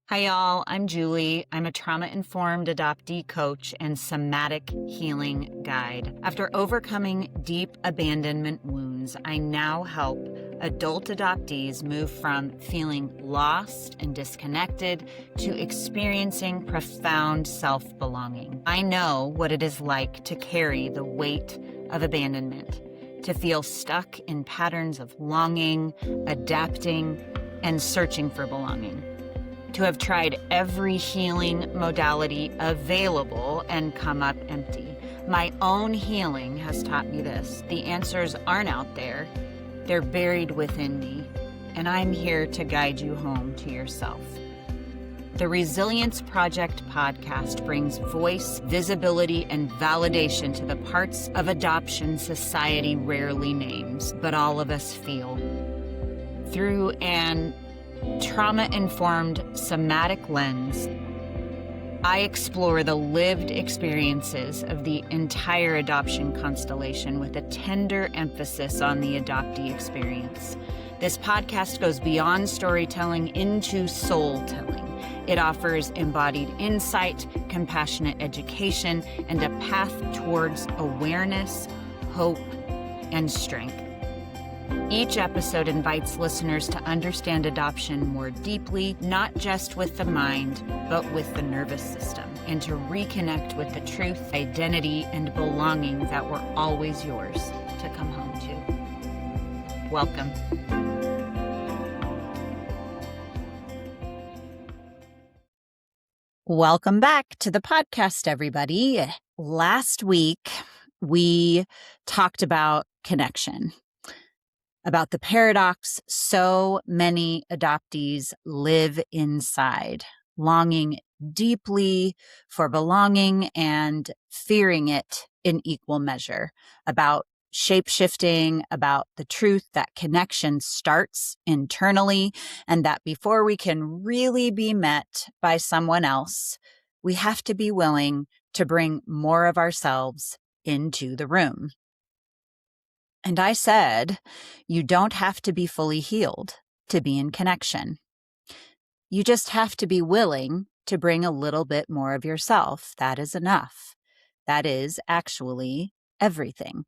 Hi, y'all. I'm Julie. I'm a trauma-informed adoptee coach and somatic healing guide. After overcoming deep abandonment wounds, I now help adult adoptees move from feeling lost and disconnected to experiencing profound self-belonging. I know what it is like to carry the weight of abandonment, to feel stuck in patterns of longing, adapting, and searching for belonging. To have tried every healing modality available and come up empty. My own healing has taught me this. The answers aren't out there. They're buried within me, and I'm here to guide you home to yourself. The Resilience Project podcast brings voice, visibility, and validation to the parts of adoption society rarely names, but all of us feel. Through an trauma-informed somatic lens, I explore the lived experiences of the entire adoption constellation with a tender emphasis on the adoptee experience. This podcast goes beyond storytelling into soul-telling. It offers embodied insight, compassionate education, and a path towards awareness, hope, and strength. Each episode invites listeners to understand adoption more deeply, not just with the mind, but with the nervous system, and to reconnect with the truth, identity, and belonging that were always yours to come home to. Welcome. Welcome back to the podcast, everybody. Last week, we talked about connection. About the paradox so many adoptees live inside, longing deeply for belonging and fearing it in equal measure, about shape-shifting, about the truth that connection starts internally, and that before we can really be met by someone else, we have to be willing to bring more of ourselves into the room. And I said, you don't have to be fully healed to be in connection. You just have to be willing to bring a little bit more of yourself. That is enough. That is actually everything.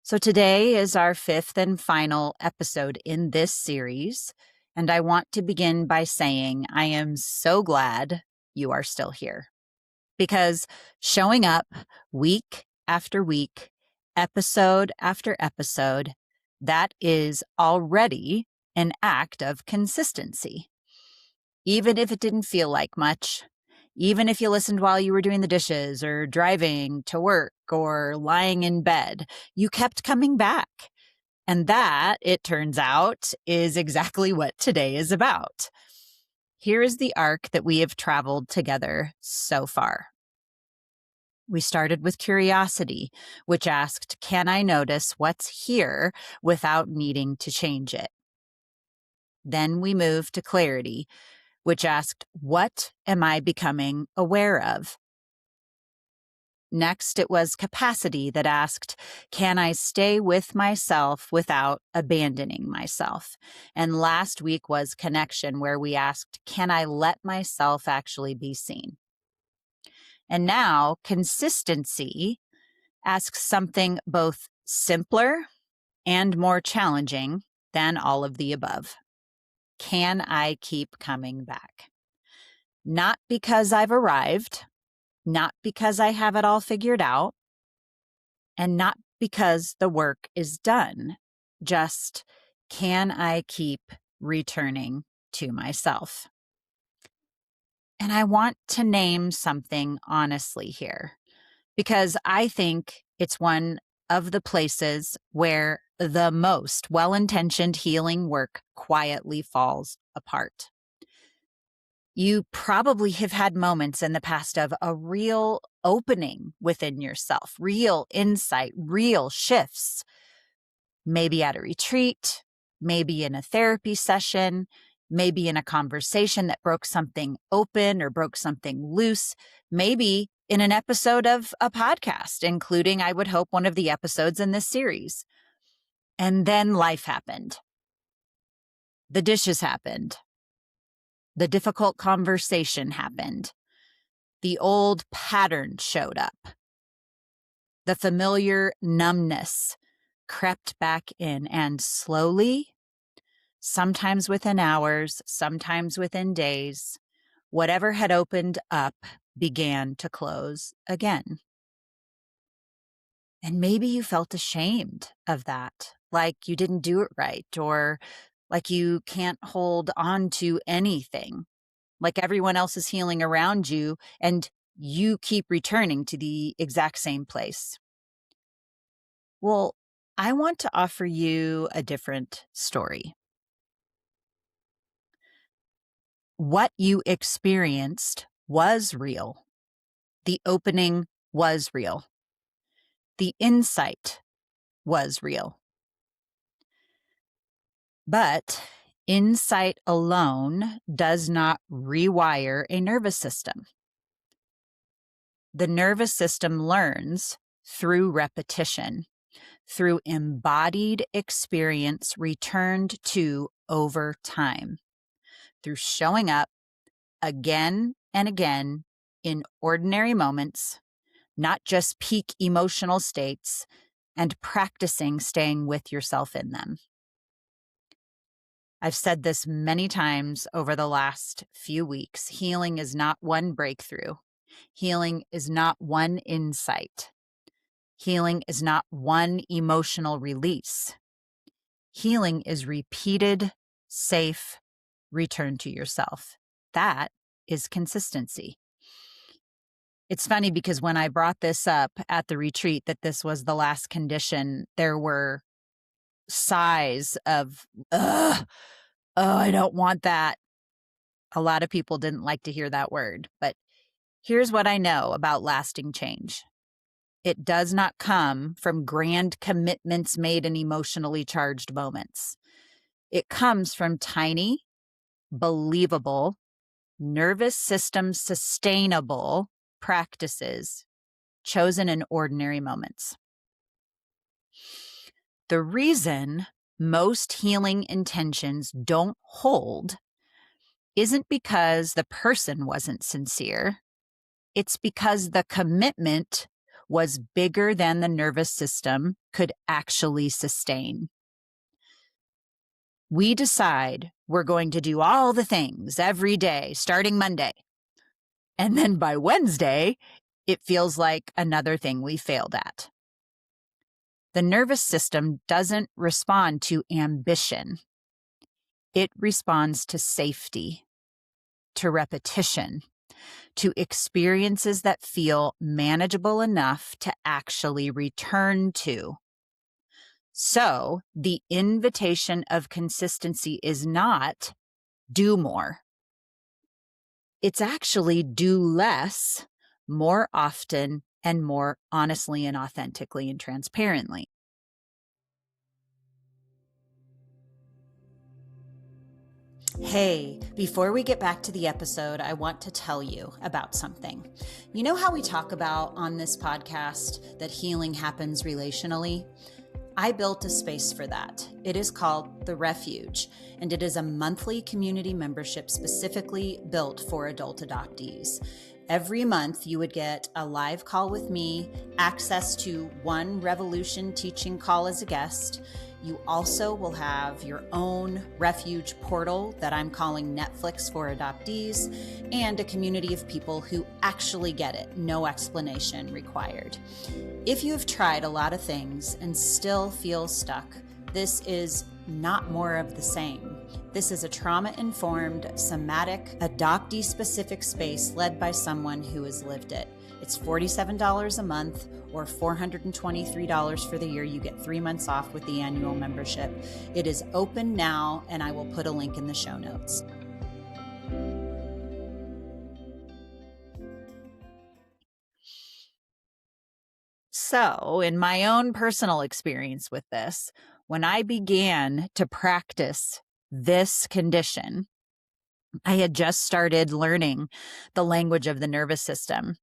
So today is our fifth and final episode in this series, and I want to begin by saying I am so glad you are still here. Because showing up week after week, episode after episode, that is already an act of consistency. Even if it didn't feel like much, even if you listened while you were doing the dishes or driving to work or lying in bed, you kept coming back. And that, it turns out, is exactly what today is about. Here is the arc that we have traveled together so far. We started with curiosity, which asked, can I notice what's here without needing to change it? Then we moved to clarity, which asked, what am I becoming aware of? Next, it was capacity that asked, can I stay with myself without abandoning myself? And last week was connection, where we asked, can I let myself actually be seen? And now consistency asks something both simpler and more challenging than all of the above. Can I keep coming back? Not because I've arrived, not because I have it all figured out, and not because the work is done. Just, can I keep returning to myself? And I want to name something honestly here, because I think it's one of the places where the most well-intentioned healing work quietly falls apart. You probably have had moments in the past of a real opening within yourself, real insight, real shifts, maybe at a retreat, maybe in a therapy session, maybe in a conversation that broke something open or broke something loose, maybe in an episode of a podcast, including, I would hope, one of the episodes in this series. And then life happened. The dishes happened. The difficult conversation happened. The old pattern showed up. The familiar numbness crept back in, and slowly, sometimes within hours, sometimes within days, whatever had opened up began to close again. And maybe you felt ashamed of that, like you didn't do it right, or like you can't hold on to anything, like everyone else is healing around you and you keep returning to the exact same place. Well, I want to offer you a different story. What you experienced was real. The opening was real. The insight was real. But insight alone does not rewire a nervous system. The nervous system learns through repetition, through embodied experience returned to over time, through showing up again and again in ordinary moments, not just peak emotional states, and practicing staying with yourself in them. I've said this many times over the last few weeks. Healing is not one breakthrough. Healing is not one insight. Healing is not one emotional release. Healing is repeated, safe return to yourself. That is consistency. It's funny because when I brought this up at the retreat, that this was the last condition, there were sighs of, ugh, oh, I don't want that. A lot of people didn't like to hear that word, but here's what I know about lasting change. It does not come from grand commitments made in emotionally charged moments. It comes from tiny, believable, nervous system sustainable practices chosen in ordinary moments. The reason most healing intentions don't hold isn't because the person wasn't sincere. It's because the commitment was bigger than the nervous system could actually sustain. We decide we're going to do all the things every day, starting Monday. And then by Wednesday, it feels like another thing we failed at. The nervous system doesn't respond to ambition. It responds to safety, to repetition, to experiences that feel manageable enough to actually return to. So the invitation of consistency is not do more. It's actually do less, more often, and more honestly and authentically and transparently. Hey, before we get back to the episode, I want to tell you about something. You know how we talk about on this podcast that healing happens relationally? I built a space for that. It is called The Refuge, and it is a monthly community membership specifically built for adult adoptees. Every month, you would get a live call with me, access to one Revolution teaching call as a guest. You also will have your own refuge portal that I'm calling Netflix for adoptees, and a community of people who actually get it, no explanation required. If you have tried a lot of things and still feel stuck, this is not more of the same. This is a trauma-informed, somatic, adoptee-specific space led by someone who has lived it. It's $47 a month or $423 for the year. You get 3 months off with the annual membership. It is open now, and I will put a link in the show notes. So, in my own personal experience with this, when I began to practice this condition, I had just started learning the language of the nervous system.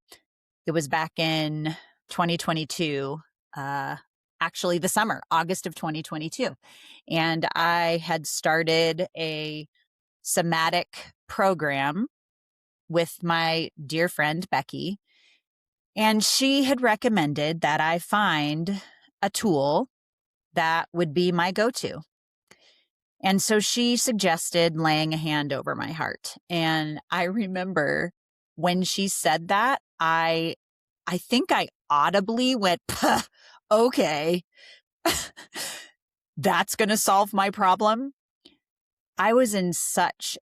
It was back in 2022, actually the summer, August of 2022. And I had started a somatic program with my dear friend, Becky, and she had recommended that I find a tool that would be my go-to. And so she suggested laying a hand over my heart. And I remember when she said that, I think I audibly went, "Puh, okay, that's going to solve my problem." I was in such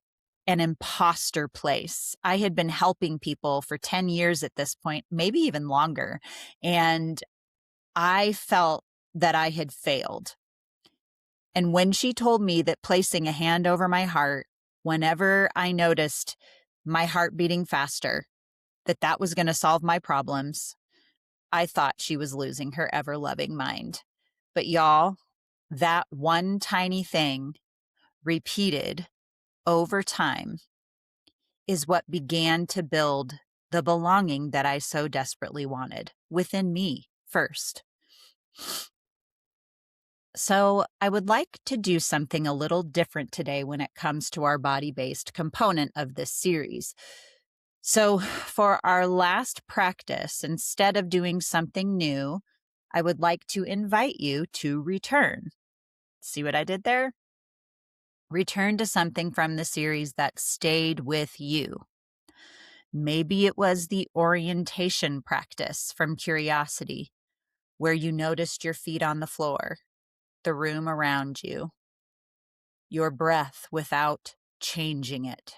an imposter place. I had been helping people for 10 years at this point, maybe even longer. And I felt that I had failed. And when she told me that placing a hand over my heart, whenever I noticed my heart beating faster, that was going to solve my problems, I thought she was losing her ever-loving mind. But y'all, that one tiny thing repeated over time is what began to build the belonging that I so desperately wanted within me first. So I would like to do something a little different today when it comes to our body-based component of this series. So for our last practice, instead of doing something new, I would like to invite you to return. See what I did there? Return to something from the series that stayed with you. Maybe it was the orientation practice from Curiosity, where you noticed your feet on the floor, the room around you, your breath without changing it.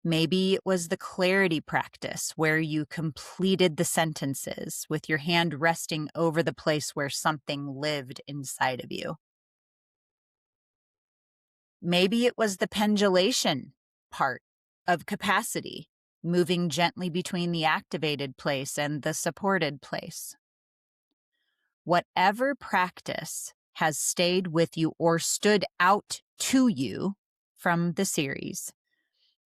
Maybe it was the clarity practice where you completed the sentences with your hand resting over the place where something lived inside of you. Maybe it was the pendulation part of Capacity, moving gently between the activated place and the supported place. Whatever practice has stayed with you or stood out to you from the series,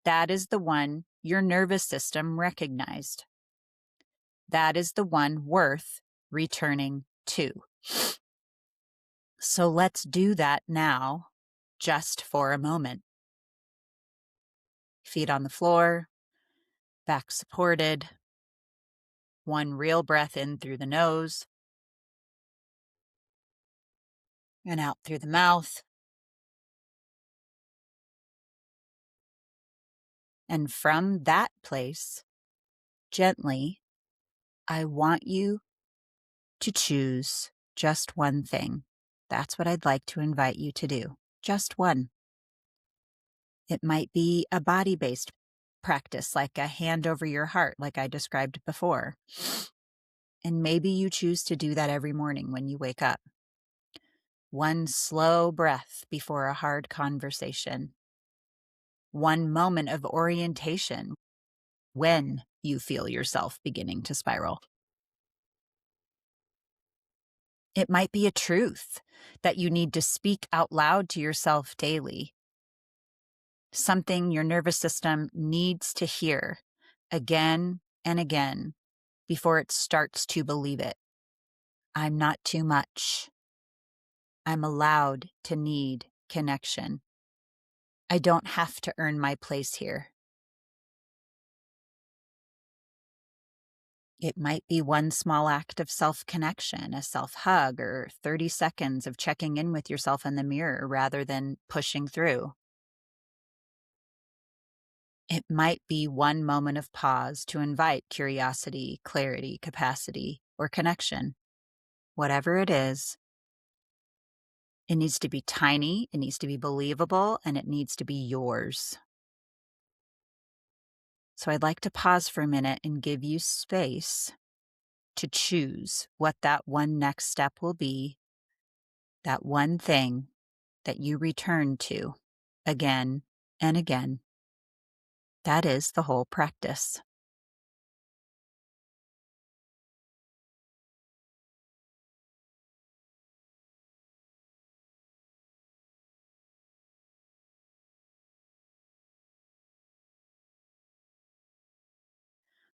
that is the one your nervous system recognized. That is the one worth returning to. So let's do that now, just for a moment. Feet on the floor, back supported. One real breath in through the nose and out through the mouth. And from that place, gently, I want you to choose just one thing. That's what I'd like to invite you to do. Just one. It might be a body-based practice, like a hand over your heart, like I described before. And maybe you choose to do that every morning when you wake up. One slow breath before a hard conversation. One moment of orientation when you feel yourself beginning to spiral. It might be a truth that you need to speak out loud to yourself daily. Something your nervous system needs to hear again and again before it starts to believe it. I'm not too much. I'm allowed to need connection. I don't have to earn my place here. It might be one small act of self-connection, a self-hug, or 30 seconds of checking in with yourself in the mirror rather than pushing through. It might be one moment of pause to invite curiosity, clarity, capacity, or connection. Whatever it is, it needs to be tiny, it needs to be believable, and it needs to be yours. So I'd like to pause for a minute and give you space to choose what that one next step will be, that one thing that you return to again and again. That is the whole practice.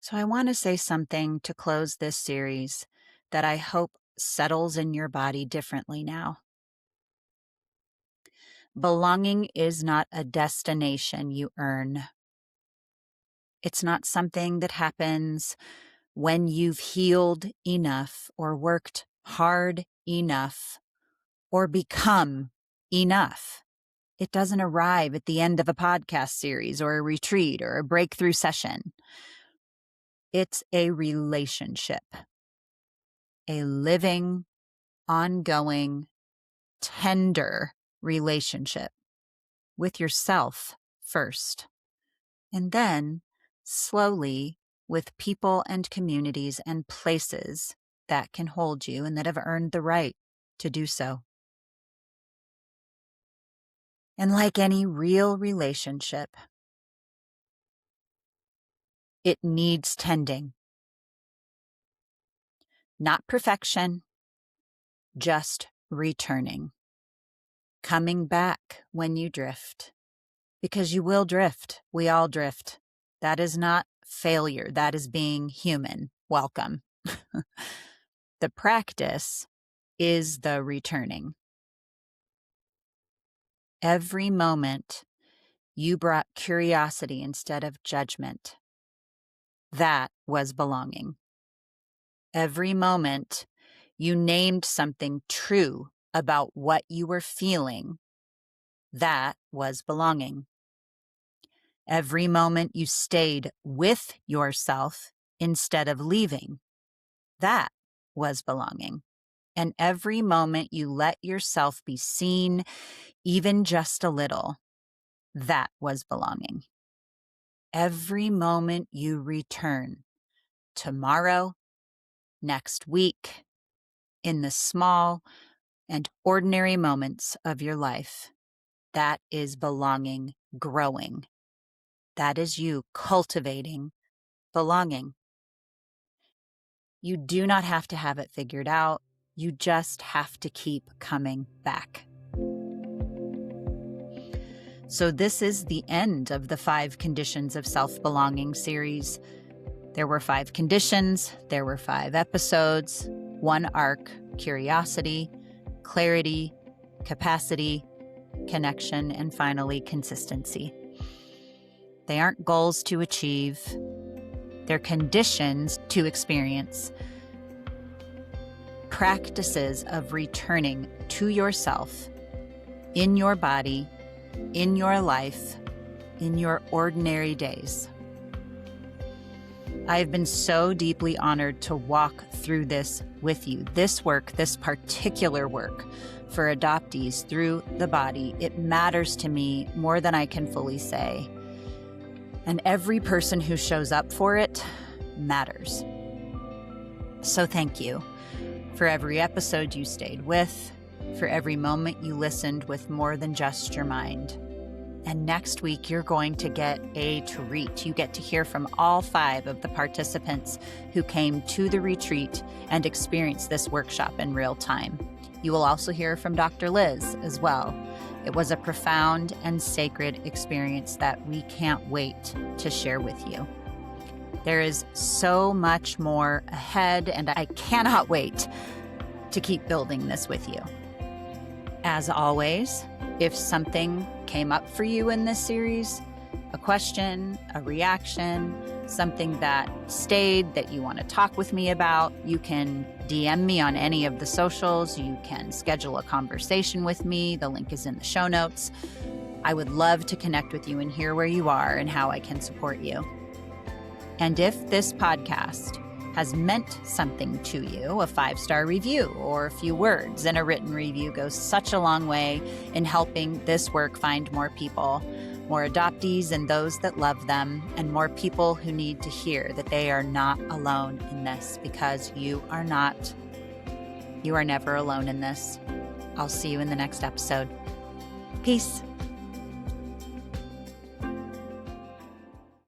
So I want to say something to close this series that I hope settles in your body differently now. Belonging is not a destination you earn. It's not something that happens when you've healed enough or worked hard enough or become enough. It doesn't arrive at the end of a podcast series or a retreat or a breakthrough session. It's a relationship, a living, ongoing, tender relationship with yourself first, and then slowly with people and communities and places that can hold you and that have earned the right to do so. And like any real relationship, it needs tending. Not perfection, just returning. Coming back when you drift. Because you will drift. We all drift. That is not failure. That is being human. Welcome. The practice is the returning. Every moment you brought curiosity instead of judgment. That was belonging. Every moment you named something true about what you were feeling. That was belonging. Every moment you stayed with yourself instead of leaving. That was belonging. And every moment you let yourself be seen, even just a little, that was belonging. Every moment you return, tomorrow, next week, in the small and ordinary moments of your life, that is belonging, growing. That is you cultivating belonging. You do not have to have it figured out. You just have to keep coming back. So this is the end of the 5 Conditions of Self-Belonging series. There were 5 conditions. There were 5 episodes, 1 arc: curiosity, clarity, capacity, connection, and finally, consistency. They aren't goals to achieve. They're conditions to experience. Practices of returning to yourself, in your body, in your life, in your ordinary days. I have been so deeply honored to walk through this with you. This work, this particular work for adoptees through the body, it matters to me more than I can fully say. And every person who shows up for it matters. So thank you for every episode you stayed with, for every moment you listened with more than just your mind. And next week, you're going to get a treat. You get to hear from all 5 of the participants who came to the retreat and experienced this workshop in real time. You will also hear from Dr. Liz as well. It was a profound and sacred experience that we can't wait to share with you. There is so much more ahead, and I cannot wait to keep building this with you. As always, if something came up for you in this series, a question, a reaction, something that stayed that you want to talk with me about, you can DM me on any of the socials. You can schedule a conversation with me. The link is in the show notes. I would love to connect with you and hear where you are and how I can support you. And if this podcast has meant something to you, a 5-star review or a few words in a written review goes such a long way in helping this work find more people, more adoptees and those that love them, and more people who need to hear that they are not alone in this, because you are not. You are never alone in this. I'll see you in the next episode. Peace.